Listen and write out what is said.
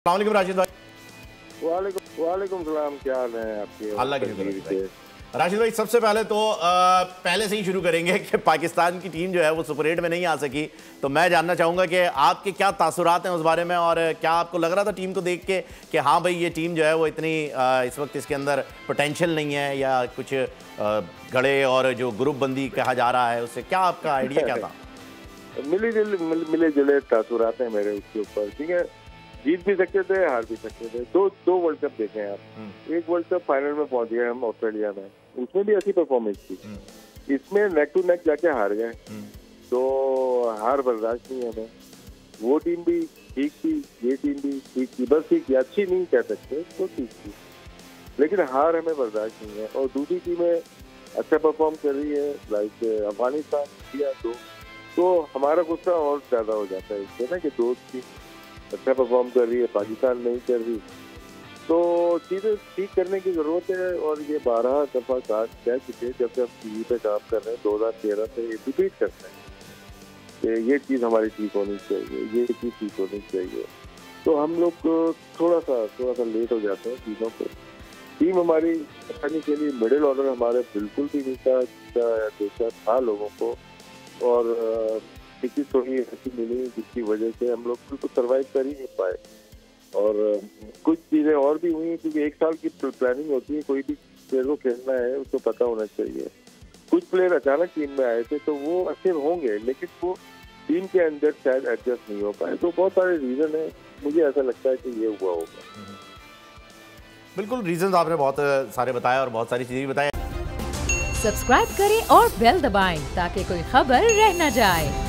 अस्सलाम राशिद भाई। वालेकुम सलाम। क्या हाल है आपके? अल्लाह की शुक्र। राशिद भाई, सबसे पहले तो पहले से ही शुरू करेंगे कि पाकिस्तान की टीम जो है वो सुपर 8 में नहीं आ सकी, तो मैं जानना चाहूँगा कि आपके क्या तासुरात हैं उस बारे में, और क्या आपको लग रहा था टीम को देख के कि हाँ भाई ये टीम जो है वो इतनी इस वक्त इसके अंदर पोटेंशियल नहीं है, या कुछ गड़े और जो ग्रुप बंदी कहा जा रहा है उससे क्या आपका आइडिया क्या था? मिले जुले तासुरात हैं मेरे उसके ऊपर। ठीक है, जीत भी सकते थे, हार भी सकते थे। दो वर्ल्ड कप देखे हैं आप। एक वर्ल्ड कप फाइनल में पहुंच गए हम ऑस्ट्रेलिया में, उसमें भी अच्छी परफॉर्मेंस थी। इसमें नेक टू नेक जाके हार गए, तो हार बर्दाश्त नहीं है हमें। वो टीम भी ठीक थी, ये टीम भी ठीक थी, बस ठीक थी, अच्छी नहीं कह सकते तो ठीक थी, लेकिन हार हमें बर्दाश्त नहीं है। और दूसरी टीमें अच्छा परफॉर्म कर रही है, लाइक अफगानिस्तान, इंडिया, तो हमारा गुस्सा और ज्यादा हो जाता है इससे ना कि दोस्त टीम अच्छा परफॉर्म कर रही है, पाकिस्तान नहीं कर रही। तो चीजें ठीक करने की जरूरत है, और ये 12 दफा कह चुके जब से हम टीवी पे काम कर रहे हैं 2013 से, रिपीट करते हैं कि ये चीज हमारी ठीक होनी चाहिए, ये चीज ठीक होनी चाहिए। तो हम लोग थोड़ा सा लेट हो जाते हैं चीजों पे। टीम हमारी आसानी के लिए मिडिल ऑर्डर हमारे बिल्कुल भी नहीं था जैसा था लोगों को, और टिकट थोड़ी ऐसी मिली जिसकी वजह से हम लोग बिल्कुल सर्वाइव कर ही नहीं पाए। और कुछ चीजें और भी हुई, क्योंकि एक साल की प्लानिंग होती है, कोई भी प्लेयर को खेलना है उसको पता होना चाहिए। कुछ प्लेयर अचानक टीम में आए थे तो वो अच्छे होंगे, लेकिन वो टीम के अंदर शायद एडजस्ट नहीं हो पाए। तो बहुत सारे रीजन है, मुझे ऐसा लगता है कि ये हुआ होगा। बिल्कुल, रीजन आपने बहुत सारे बताया और बहुत सारी चीजें भी बताई। सब्सक्राइब करें और बेल दबाएं ताकि कोई खबर रह न जाए।